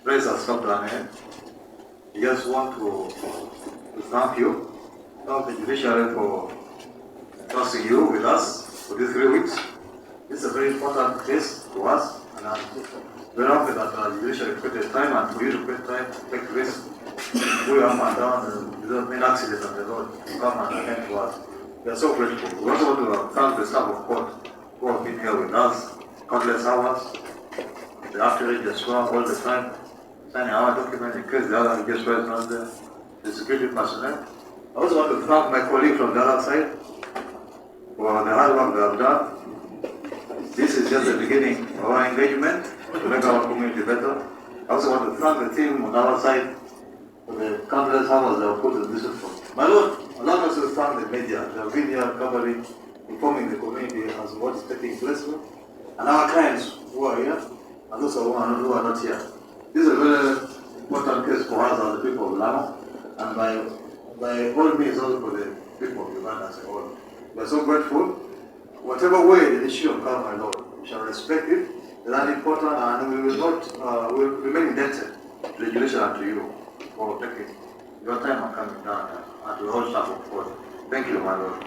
prayers have stopped running. We just want to thank you, thank the judiciary for trusting you with us for these 3 weeks. This is a very important case to us, and I'm very happy that the judiciary put the time and for you to put time to take risk. We up and down without many accidents on the road to come and attend to us. We are so grateful. We also want to thank the staff of court who have been here with us countless hours. They have to read the score all the time, signing our documents in case the other register is not there. The security personnel. I also want to thank my colleague from the other side for the hard work they have done. This is just the beginning of our engagement to make our community better. I also want to thank the team on our side for the countless hours they have put in this effort. My Lord, allow us to thank the media. They have been here covering, informing the community as to what is taking place here, and our clients who are here, and those who are not here. This is a very important case for us as the people of Lango, and by all means also for the people of Uganda as a whole. We are so grateful. Whatever way the issue of come, my Lord, we shall respect it. It's not important, and we will not we will remain indebted to the judiciary and to you for taking your time and coming down and to the whole staff of court. Thank you, my Lord.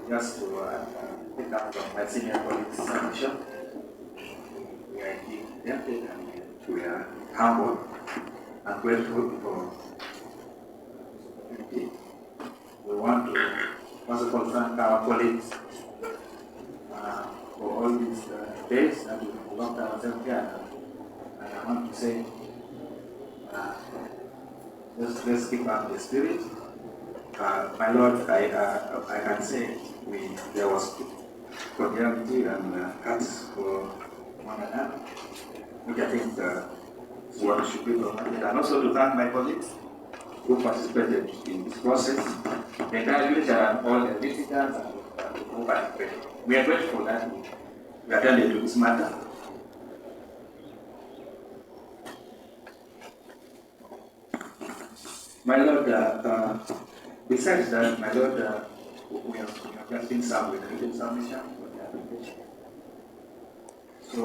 Just to pick up from my senior colleagues' submission, we are indeed indebted and we are humble and grateful for the opportunity. We want to first of all thank our colleagues for all these days that we have worked ourselves here. And I want to say, let's keep up the spirit. My Lord, I can say there was cordiality and hearts for one another, which I think what should be provided. And also to thank my colleagues who participated in this process, the entire village and all the visitors who participated. We are grateful that we attended to this matter. My Lord, besides that, my Lord, we have just been served with a written submission for the application. So,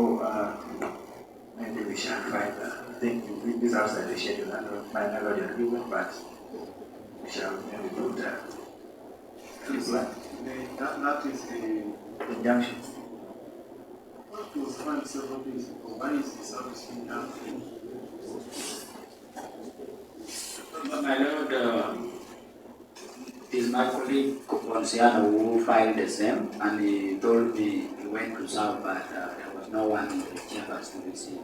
maybe we shall find, I think this outside the schedule, I don't mind the agreement, but we shall maybe put that. That is the injunction. What was found several days ago? Why is the service being done? My Lord, it is my colleague Conciano who filed the same, and he told me he went to serve, but there was no one in the chambers to receive.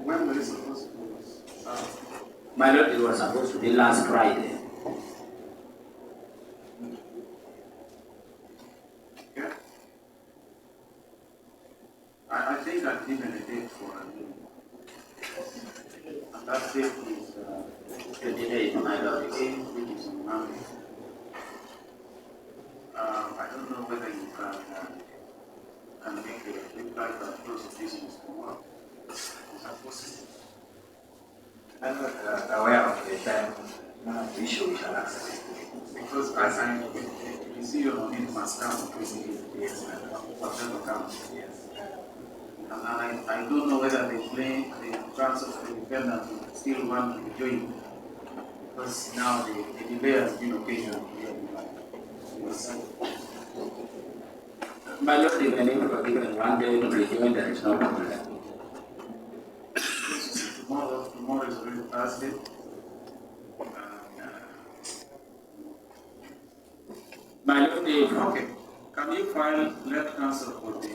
When were you supposed to serve? My Lord, it was supposed to be last Friday. Okay. I think I've given a date for a meeting. And that date is 28, my Lord. which is on Monday. I don't know whether you can make a reply that close of business tomorrow. Is that possible? I'm not aware of the time issue we shall access. Because as I decision on it must come because it is whatever comes. Yes. And I don't know whether the transfer of the defendant will still want to join because now the delay has been occasional. My Lord, even if you were given one day to rejoin, there is no problem. Tomorrow is already Thursday. My Lord, Okay. Can you file let counsel for the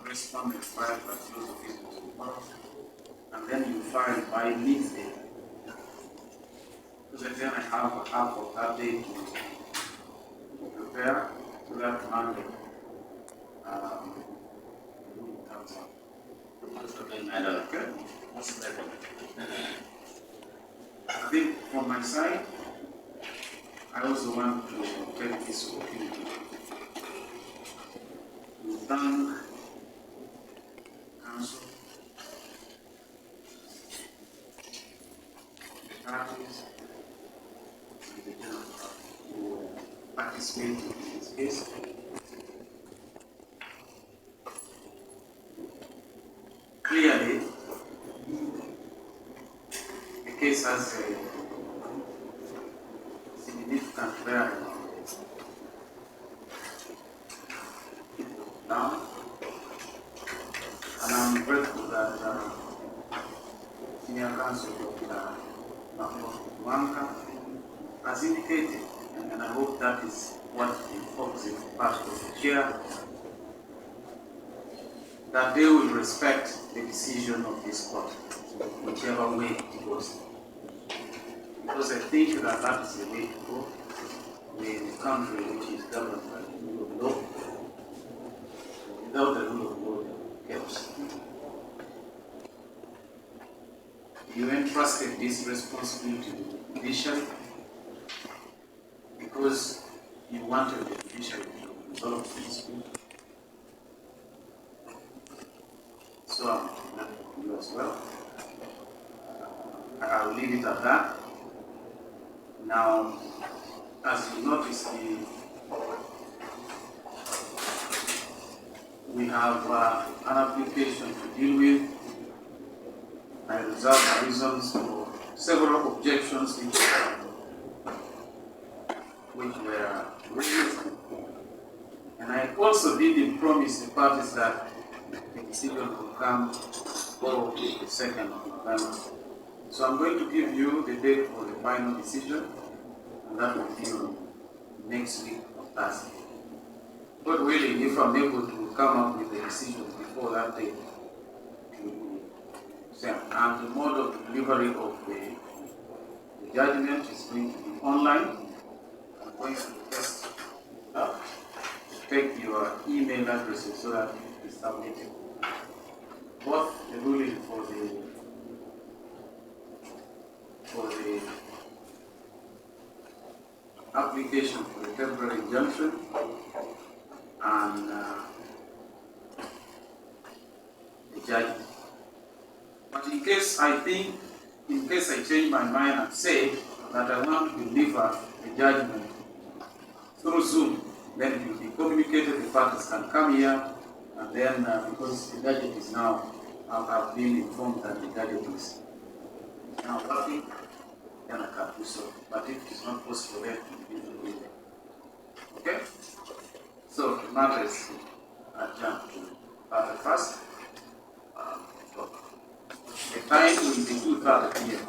respondent file by close of business tomorrow, and then you file by midday. Because then I have a half of that day to prepare so that Monday comes up. my Lord. Okay? I think from my side, I also want to take this opportunity to thank council, the parties, the general who participated in this case. Clearly, the case has a significant bearing on people now, and I'm grateful that Senior Counsel Dr. Lango has indicated, and I hope that is what the folks in part of the chair, that they will respect the decision of this court, whichever way it goes. Because I think that that is the way to go in a country which is governed by the rule of law. Without the rule of law, there will be chaos. You entrusted this responsibility to the judiciary because you wanted the judiciary to resolve the dispute. So I'm glad for you as well. I'll leave it at that. Now, as you notice, we have an application to deal with. I reserve the reasons for several objections which were raised. And I also did promise the parties that the decision will come probably the 2nd of November. So I'm going to give you the date for the final decision, and that will be on next week of Thursday. But really, if I'm able to come up with the decision before that date, it will be sent. And the mode of delivery of the judgment is going to be online. I'm going to test take your email addresses so that it is submitted. Both the ruling for the application for the temporary injunction and the judgment. But in case I change my mind and say that I want to deliver the judgment through Zoom, then it will be communicated, the parties can come here, and then because the gadget is now, I've been informed that the gadget is now working, then I can do so. But if it is not possible, then it will be there. Okay? So the matter is adjourned to the first. The time will be 2:30 p.m.